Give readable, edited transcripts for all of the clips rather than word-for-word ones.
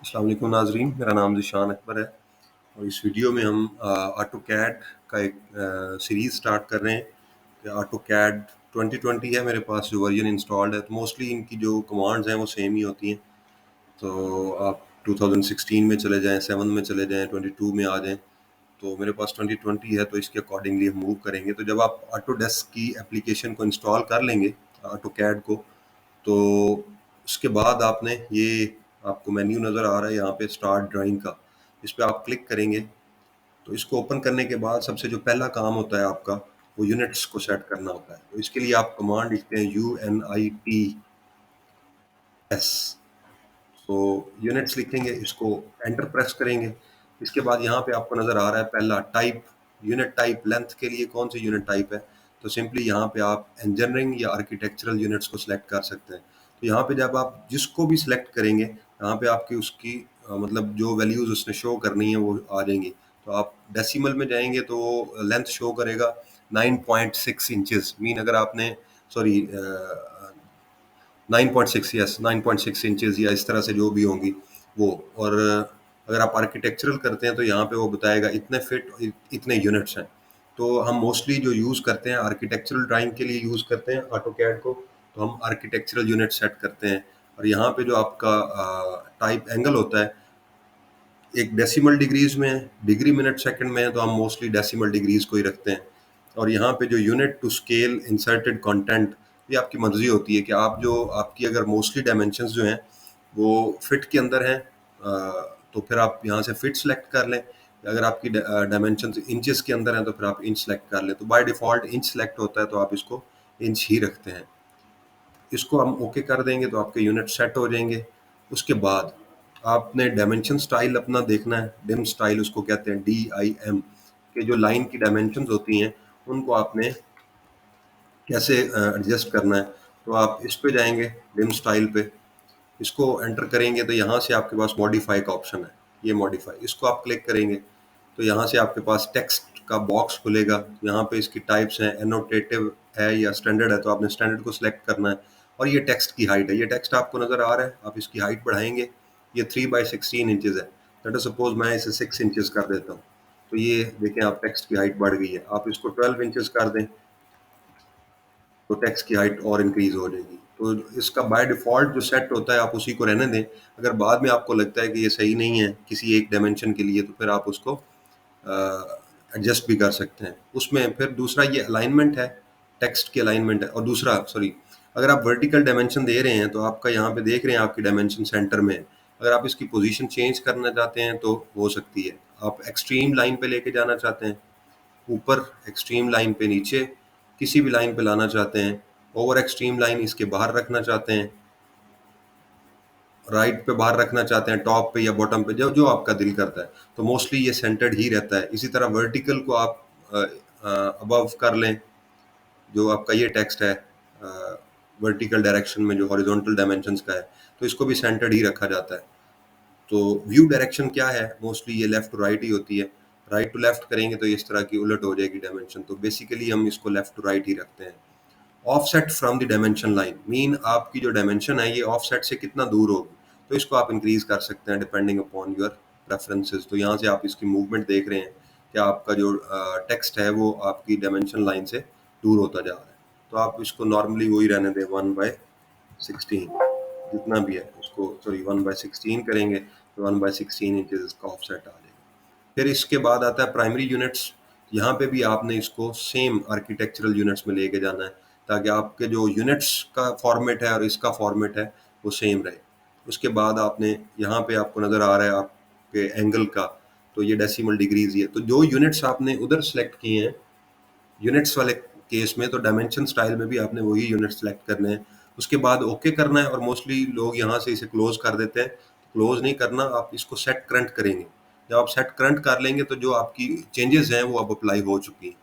अस्सलाम वालेकुम नाज़रीन, मेरा नाम ज़िशान अकबर है और इस वीडियो में हम ऑटोकैड का एक सीरीज़ स्टार्ट कर रहे हैं कि ऑटोकैड 2020 है मेरे पास जो वर्जन इंस्टॉल्ड है, तो मोस्टली इनकी जो कमांड्स हैं वो सेम ही होती हैं। तो आप 2016 में चले जाएँ, 7 में चले जाएँ, 22 में आ जाएँ, तो मेरे पास 2020 है तो इसके अकॉर्डिंगली हम मूव करेंगे। तो जब आप ऑटोडेस्क की एप्लीकेशन को इंस्टॉल कर लेंगे, ऑटोकैड को, तो उसके बाद आपने ये आपको मेन्यू नज़र आ रहा है यहाँ पे स्टार्ट ड्राइंग का, इस पे आप क्लिक करेंगे। तो इसको ओपन करने के बाद सबसे जो पहला काम होता है आपका, वो यूनिट्स को सेट करना होता है। तो इसके लिए आप कमांड लिखते हैं UNITS। तो यूनिट्स लिखेंगे, इसको एंटर प्रेस करेंगे। इसके बाद यहाँ पे आपको नज़र आ रहा है पहला टाइप, यूनिट टाइप, लेंथ के लिए कौन सी यूनिट टाइप है। तो सिंपली यहाँ पे आप इंजीनियरिंग या आर्किटेक्चरल यूनिट्स को सिलेक्ट कर सकते हैं। तो यहाँ पे जब आप जिसको भी सिलेक्ट करेंगे, यहाँ पे आपकी उसकी मतलब जो वैल्यूज़ उसने शो करनी है वो आ जाएंगी। तो आप डेसिमल में जाएंगे तो लेंथ शो करेगा 9.6 इंचेस। मीन अगर आपने सॉरी 9.6, यस 9.6 इंचेस या इस तरह से जो भी होंगी वो। और अगर आप आर्किटेक्चरल करते हैं तो यहाँ पे वो बताएगा इतने फिट इतने यूनिट्स हैं। तो हम मोस्टली जो यूज़ करते हैं आर्किटेक्चरल ड्राइंग के लिए यूज़ करते हैं ऑटोकैड को, तो हम आर्किटेक्चरल यूनिट सेट करते हैं। और यहाँ पे जो आपका टाइप एंगल होता है, एक डेसिमल डिग्रीज में है, डिग्री मिनट सेकंड में है, तो हम मोस्टली डेसिमल डिग्रीज को ही रखते हैं। और यहाँ पे जो unit to scale inserted content, ये आपकी मर्जी होती है कि आप जो आपकी अगर मोस्टली डायमेंशंस जो हैं वो फिट के अंदर हैं, तो फिर आप यहाँ से फिट सेलेक्ट कर लें। अगर आपकी डायमेंशन इंचेस के अंदर हैं तो फिर आप इंच सेलेक्ट कर लें। तो बाय डिफ़ॉल्ट इंच सेलेक्ट होता है तो आप इसको इंच ही रखते हैं। इसको हम ओके कर देंगे तो आपके यूनिट सेट हो जाएंगे। उसके बाद आपने डायमेंशन स्टाइल अपना देखना है, डिम स्टाइल उसको कहते हैं, DIM, कि जो लाइन की डायमेंशंस होती हैं उनको आपने कैसे एडजस्ट करना है। तो आप इस पे जाएंगे, डिम स्टाइल पे, इसको एंटर करेंगे तो यहाँ से आपके पास मॉडिफाई का ऑप्शन है, ये मॉडिफाई, इसको आप क्लिक करेंगे तो यहाँ से आपके पास टेक्स्ट का बॉक्स खुलेगा। यहाँ पे इसकी टाइप्स हैं, एनोटेटिव है या स्टैंडर्ड है, तो आपने स्टैंडर्ड को सिलेक्ट करना है। और ये टेक्स्ट की हाइट है, ये टेक्स्ट आपको नज़र आ रहा है, आप इसकी हाइट बढ़ाएंगे। ये 3/16 इंचज़ है, लेट अस सपोज मैं इसे 6 इंचज़ कर देता हूँ। तो ये देखें, आप टेक्स्ट की हाइट बढ़ गई है। आप इसको 12 इंचज़ कर दें तो टेक्स्ट की हाइट और इंक्रीज हो जाएगी। तो इसका बाय डिफ़ॉल्ट जो सेट होता है आप उसी को रहने दें। अगर बाद में आपको लगता है कि ये सही नहीं है किसी एक डायमेंशन के लिए, तो फिर आप उसको एडजस्ट भी कर सकते हैं। उसमें फिर दूसरा ये अलाइनमेंट है, टेक्स्ट की अलाइनमेंट है। और दूसरा सॉरी, अगर आप वर्टिकल डायमेंशन दे रहे हैं तो आपका यहाँ पे देख रहे हैं आपकी डायमेंशन सेंटर में है। अगर आप इसकी पोजीशन चेंज करना चाहते हैं तो हो सकती है। आप एक्सट्रीम लाइन पे लेके जाना चाहते हैं, ऊपर एक्सट्रीम लाइन पे, नीचे किसी भी लाइन पे लाना चाहते हैं, ओवर एक्सट्रीम लाइन इसके बाहर रखना चाहते हैं, राइट पे बाहर रखना चाहते हैं, टॉप पे या बॉटम पे, जो जो आपका दिल करता है। तो मोस्टली ये सेंटर्ड ही रहता है। इसी तरह वर्टिकल को आप अबव कर लें, जो आपका ये टेक्स्ट है वर्टिकल डायरेक्शन में जो हॉरिजॉन्टल डायमेंशंस का है, तो इसको भी सेंटर्ड ही रखा जाता है। तो व्यू डायरेक्शन क्या है, मोस्टली ये लेफ्ट टू राइट ही होती है। राइट टू लेफ्ट करेंगे तो इस तरह की उलट हो जाएगी डायमेंशन, तो बेसिकली हम इसको लेफ्ट टू राइट ही रखते हैं। Offset from the dimension line, mean आपकी जो डायमेंशन है ये ऑफसेट से कितना दूर होगी, तो इसको आप इंक्रीज कर सकते हैं डिपेंडिंग अपॉन योर प्रेफरेंसेस। तो यहाँ से आप इसकी मूवमेंट देख रहे हैं कि आपका जो टेक्स्ट है वो आपकी डायमेंशन लाइन से दूर होता जा रहा है। तो आप इसको नॉर्मली वही रहने दें, 1/16 जितना भी है उसको, सॉरी 1/16 करेंगे तो 1/16 इंचज इसका ऑफसेट आ जाएगा। फिर इसके बाद आता है प्राइमरी यूनिट्स। यहाँ पे भी आपने इसको सेम आर्किटेक्चरल यूनिट्स में लेके जाना है, ताकि आपके जो यूनिट्स का फॉर्मेट है और इसका फॉर्मेट है वो सेम रहे। उसके बाद आपने यहाँ पे आपको नज़र आ रहा है आपके एंगल का, तो ये डेसिमल डिग्रीज ही है। तो जो यूनिट्स आपने उधर सेलेक्ट किए हैं यूनिट्स वाले केस में, तो डायमेंशन स्टाइल में भी आपने वही यूनिट सेलेक्ट करने हैं। उसके बाद ओके करना है, और मोस्टली लोग यहाँ से इसे क्लोज कर देते हैं। क्लोज नहीं करना, आप इसको सेट करंट करेंगे। जब आप सेट करंट कर लेंगे तो जो आपकी चेंजेस हैं वो अब अप्लाई हो चुकी हैं।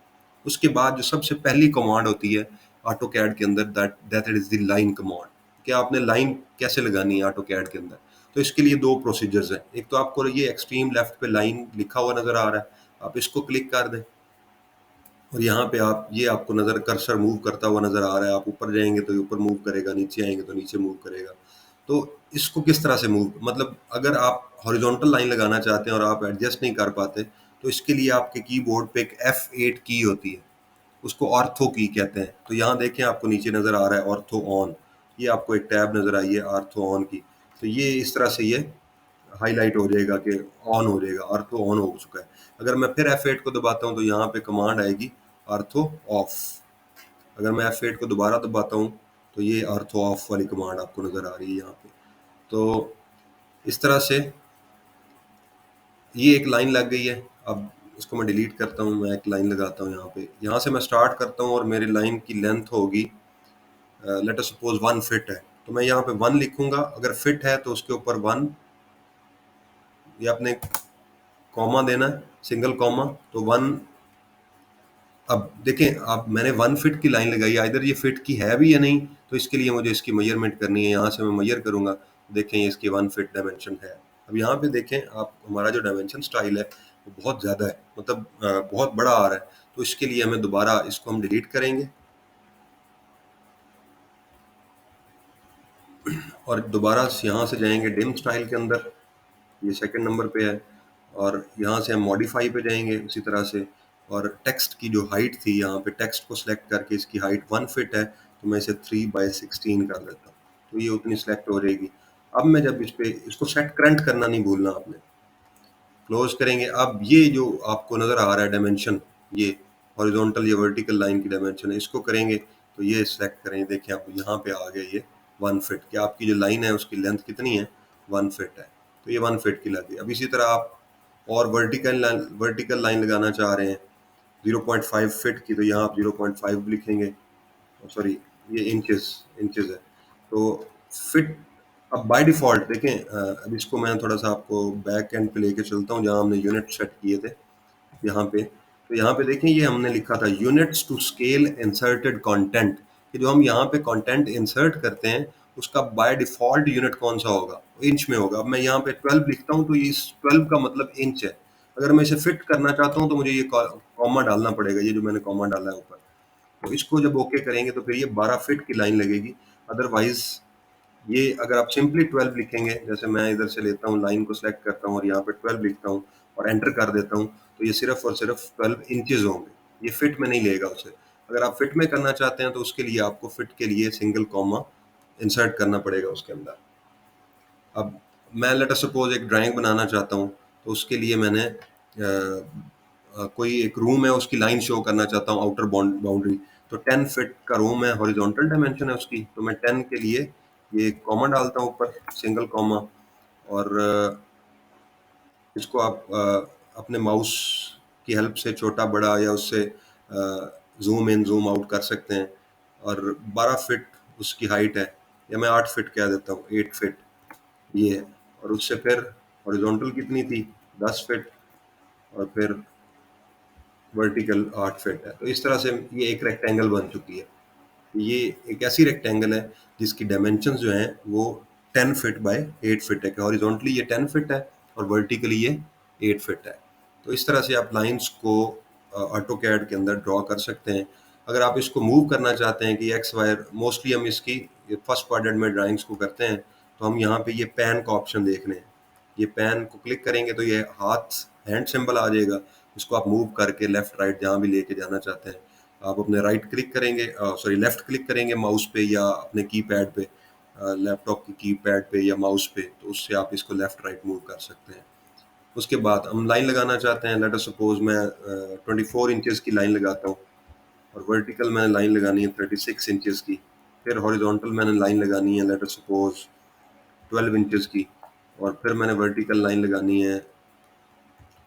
उसके बाद जो सबसे पहली कमांड होती है ऑटो कैड के अंदर, that that is the line command, कि आपने लाइन कैसे लगानी है ऑटो कैड के अंदर। तो इसके लिए दो प्रोसीजर्स हैं। एक तो आपको ये एक्सट्रीम लेफ्ट पे लाइन लिखा हुआ नजर आ रहा है, आप इसको क्लिक कर दें और यहाँ पे आप ये आपको नज़र कर्सर मूव करता हुआ नज़र आ रहा है। आप ऊपर जाएंगे तो ये ऊपर मूव करेगा, नीचे आएंगे तो नीचे मूव करेगा। तो इसको किस तरह से मूव, मतलब अगर आप हॉरिजॉन्टल लाइन लगाना चाहते हैं और आप एडजस्ट नहीं कर पाते, तो इसके लिए आपके कीबोर्ड पे एक F8 की होती है, उसको ऑर्थो की कहते हैं। तो यहाँ देखें आपको नीचे नज़र आ रहा है ऑर्थो ऑन, ये आपको एक टैब नज़र आई है ऑर्थो ऑन की। तो ये इस तरह से ये हाईलाइट हो जाएगा कि ऑन हो जाएगा, ऑर्थो ऑन हो चुका है। अगर मैं फिर F8 को दबाता हूँ तो यहाँ पे कमांड आएगी ऑर्थो ऑफ। अगर मैं F8 को दोबारा दबाता हूँ तो ये ऑर्थो ऑफ वाली कमांड आपको नज़र आ रही है यहाँ पे। तो इस तरह से ये एक लाइन लग गई है। अब इसको मैं डिलीट करता हूँ, मैं एक लाइन लगाता हूँ यहाँ पे, यहाँ से मैं स्टार्ट करता हूँ और मेरी लाइन की लेंथ होगी लेट अस सपोज 1 फिट है, तो मैं यहाँ पे 1 लिखूंगा। अगर फिट है तो उसके ऊपर 1, ये आपने कॉमा देना है, सिंगल कॉमा, तो 1। अब देखें, अब मैंने 1 फिट की लाइन लगाई, इधर ये फिट की है भी या नहीं, तो इसके लिए मुझे इसकी मेजरमेंट करनी है। यहाँ से मैं मेजर करूँगा, देखें ये इसकी 1 फिट डायमेंशन है। अब यहाँ पे देखें आप, हमारा जो डायमेंशन स्टाइल है वो बहुत ज़्यादा है, मतलब बहुत बड़ा आ रहा है। तो इसके लिए हमें दोबारा इसको हम डिलीट करेंगे और दोबारा यहाँ से जाएंगे डिम स्टाइल के अंदर, ये सेकंड नंबर पे है, और यहाँ से हम मॉडिफाई पे जाएंगे उसी तरह से। और टेक्स्ट की जो हाइट थी, यहाँ पे टेक्स्ट को सिलेक्ट करके इसकी हाइट 1 फिट है, तो मैं इसे 3/16 कर देता हूँ, तो ये उतनी सिलेक्ट हो रहेगी। अब मैं जब इस पे इसको सेट करंट करना नहीं भूलना आपने, क्लोज करेंगे। अब ये जो आपको नज़र आ रहा है डायमेंशन, ये हॉरिजॉन्टल या वर्टिकल लाइन की डायमेंशन है, इसको करेंगे तो ये सिलेक्ट करेंगे। देखिए आप यहाँ पे आ गया ये 1 फिट, कि आपकी जो लाइन है उसकी लेंथ कितनी है, 1 फिट है, तो ये 1 फिट की लगी। अब इसी तरह आप और वर्टिकल लाइन लगाना चाह रहे हैं 0.5 फिट की, तो यहाँ आप 0.5 लिखेंगे, सॉरी ये इंचेस इंचेस है, तो फिट। अब बाय डिफ़ॉल्ट देखें, अब इसको मैं थोड़ा सा आपको बैक एंड पे लेके चलता हूँ जहाँ हमने यूनिट सेट किए थे यहाँ पे। तो यहाँ पे देखें ये हमने लिखा था units to scale inserted content, कि जो हम यहाँ पे कंटेंट इंसर्ट करते हैं उसका बाय डिफ़ॉल्ट यूनिट कौन सा होगा, इंच में होगा। अब मैं यहाँ पे 12 लिखता हूँ तो ये इस 12 का मतलब इंच है। अगर मैं इसे फिट करना चाहता हूँ तो मुझे ये कॉमा डालना पड़ेगा, ये जो मैंने कॉमा डाला है ऊपर। तो इसको जब ओके करेंगे तो फिर ये 12 फिट की लाइन लगेगी। अदरवाइज ये अगर आप सिंपली 12 लिखेंगे, जैसे मैं इधर से लेता हूँ, लाइन को सिलेक्ट करता हूँ और यहाँ पे 12 लिखता हूँ और एंटर कर देता हूँ, तो ये सिर्फ और सिर्फ 12 इंचेस होंगे, ये फिट में नहीं लेगा उसे। अगर आप फिट में करना चाहते हैं तो उसके लिए आपको फिट के लिए सिंगल कॉमा इंसर्ट करना पड़ेगा उसके अंदर। अब मैं लेट अस सपोज एक ड्राइंग बनाना चाहता हूँ, तो उसके लिए मैंने कोई एक रूम है उसकी लाइन शो करना चाहता हूँ, आउटर बाउंड्री, तो 10 फिट का रूम है, हॉरिजॉन्टल डायमेंशन है उसकी, तो मैं 10 के लिए ये कॉमा डालता हूँ ऊपर, सिंगल कॉमा। और इसको आप अपने माउस की हेल्प से छोटा बड़ा या उससे जूम इन जूम आउट कर सकते हैं। और 12 फिट उसकी हाइट है, या मैं 8 फिट कह देता हूँ, 8 फिट ये है। और उससे फिर हॉरिजॉन्टल कितनी थी, 10 फिट, और फिर वर्टिकल 8 फिट है। तो इस तरह से ये एक रेक्टेंगल बन चुकी है। ये एक ऐसी रेक्टेंगल है जिसकी डायमेंशंस जो हैं वो 10 फिट बाय 8 फिट है, कि हॉरिजॉन्टली ये 10 फिट है और वर्टिकली ये 8 फिट है। तो इस तरह से आप लाइंस को ऑटो कैड के अंदर ड्रॉ कर सकते हैं। अगर आप इसको मूव करना चाहते हैं कि एक्स वायर, मोस्टली हम इसकी फर्स्ट क्वाड्रेंट में ड्राइंग्स को करते हैं, तो हम यहाँ पे ये पैन का ऑप्शन देख रहे हैं, ये पैन को क्लिक करेंगे तो ये हाथ हैंड सिंबल आ जाएगा, इसको आप मूव करके लेफ्ट राइट जहाँ भी लेके जाना चाहते हैं आप अपने राइट क्लिक करेंगे, सॉरी लेफ्ट क्लिक करेंगे माउस पे या अपने कीपैड पे, लैपटॉप की कीपैड पे या माउस पे, तो उससे आप इसको लेफ्ट राइट मूव कर सकते हैं। उसके बाद हम लाइन लगाना चाहते हैं, लेट अस सपोज मैं 24 इंचेस की लाइन लगाता हूँ, और वर्टिकल मैंने लाइन लगानी है 36 इंचेस की। फिर हॉरिजॉन्टल मैंने लाइन लगानी है लेट अस सपोज 12 इंचेस की, और फिर मैंने वर्टिकल लाइन लगानी है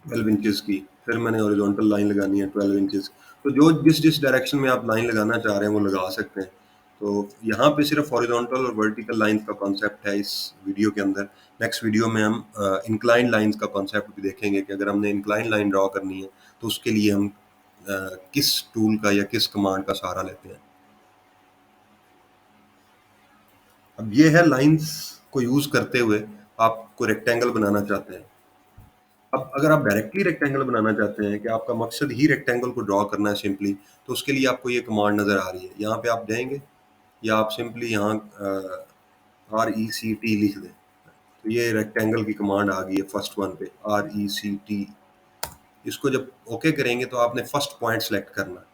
12 इंचेस की, फिर मैंने हॉरिजॉन्टल लाइन लगानी है 12 इंचेस। तो जो जिस जिस डायरेक्शन में आप लाइन लगाना चाह रहे हैं वो लगा सकते हैं। तो यहाँ पे सिर्फ हॉरिजॉन्टल और वर्टिकल लाइंस का कॉन्सेप्ट है इस वीडियो के अंदर। नेक्स्ट वीडियो में हम इंक्लाइन लाइंस का कॉन्सेप्ट भी देखेंगे, कि अगर हमने इंक्लाइन लाइन ड्रॉ करनी है तो उसके लिए हम किस टूल का या किस कमांड का सहारा लेते हैं। अब ये है लाइंस को यूज करते हुए आप कोई रेक्टेंगल बनाना चाहते हैं। अब अगर आप डायरेक्टली रेक्टेंगल बनाना चाहते हैं, कि आपका मकसद ही रेक्टेंगल को ड्रॉ करना है सिंपली, तो उसके लिए आपको ये कमांड नज़र आ रही है, यहाँ पे आप जाएंगे या आप सिंपली यहाँ RECT लिख दें, तो ये रेक्टेंगल की कमांड आ गई है फर्स्ट वन पे, RECT। इसको जब ओके करेंगे तो आपने फर्स्ट पॉइंट सेलेक्ट करना है।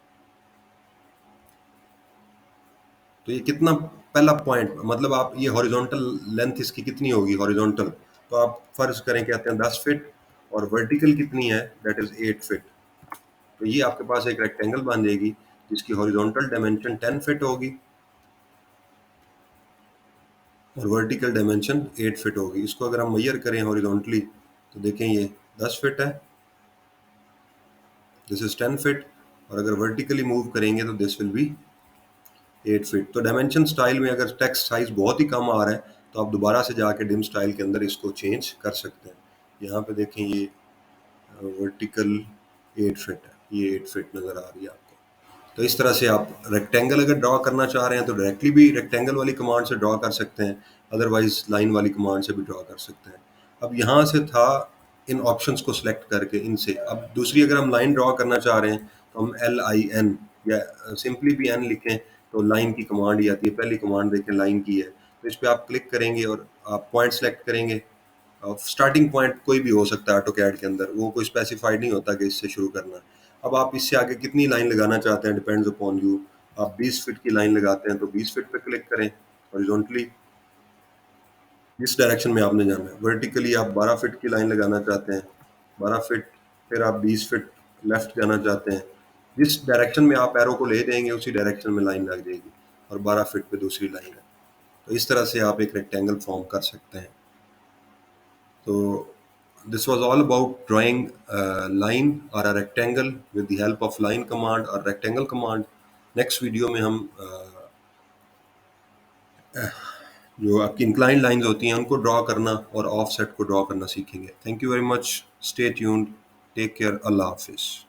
तो ये कितना, पहला पॉइंट मतलब आप ये हॉरिजॉन्टल लेंथ इसकी कितनी होगी हॉरिजॉन्टल, तो आप फर्ज करें कहते हैं 10 फीट, और वर्टिकल कितनी है, दैट इज 8 फीट। तो ये आपके पास एक रेक्टेंगल बन जाएगी जिसकी हॉरिजॉन्टल डायमेंशन 10 फीट होगी और वर्टिकल डायमेंशन 8 फीट होगी। इसको अगर हम मेजर करें हॉरिजॉन्टली तो देखें ये 10 फीट है, दिस इज 10 फीट, और अगर वर्टिकली मूव करेंगे तो दिस विल बी 8 फीट। तो डायमेंशन स्टाइल में अगर टेक्स्ट साइज बहुत ही कम आ रहा है तो आप दोबारा से जाके डिम स्टाइल के अंदर इसको चेंज कर सकते हैं। यहाँ पे देखें ये वर्टिकल 8 फीट है, ये 8 फीट नज़र आ रही है आपको। तो इस तरह से आप रेक्टेंगल अगर ड्रॉ करना चाह रहे हैं तो डायरेक्टली भी रेक्टेंगल वाली कमांड से ड्रॉ कर सकते हैं, अदरवाइज लाइन वाली कमांड से भी ड्रॉ कर सकते हैं। अब यहाँ से था इन ऑप्शंस को सिलेक्ट करके इनसे, अब दूसरी अगर हम लाइन ड्रॉ करना चाह रहे हैं तो हम LIN या सिंपली भी N लिखें तो लाइन की कमांड ही आती है। पहली कमांड देखें लाइन की है, तो इस पर आप क्लिक करेंगे और आप पॉइंट सेलेक्ट करेंगे। स्टार्टिंग पॉइंट कोई भी हो सकता है ऑटोकैड के अंदर, वो कोई स्पेसिफाइड नहीं होता कि इससे शुरू करना है। अब आप इससे आगे कितनी लाइन लगाना चाहते हैं डिपेंड्स अपॉन यू। आप 20 फीट की लाइन लगाते हैं तो 20 फीट पे क्लिक करें हॉरिजॉन्टली, जिस डायरेक्शन में आपने जाना है। वर्टिकली आप 12 फीट की लाइन लगाना चाहते हैं 12 फीट, फिर आप 20 फीट लेफ्ट जाना चाहते हैं, जिस डायरेक्शन में आप एरो को ले देंगे उसी डायरेक्शन में लाइन लग जाएगी, और 12 फीट पे दूसरी लाइन है। तो इस तरह से आप एक रेक्टेंगल फॉर्म कर सकते हैं। So this was all about drawing a line or a rectangle with the help of line command or rectangle command. Next video में हम जो आपकी इंक्लाइन लाइंस होती हैं उनको ड्रॉ करना और ऑफसेट को ड्रॉ करना सीखेंगे। Thank you very much, stay tuned, take care, अल्लाह हाफिज़।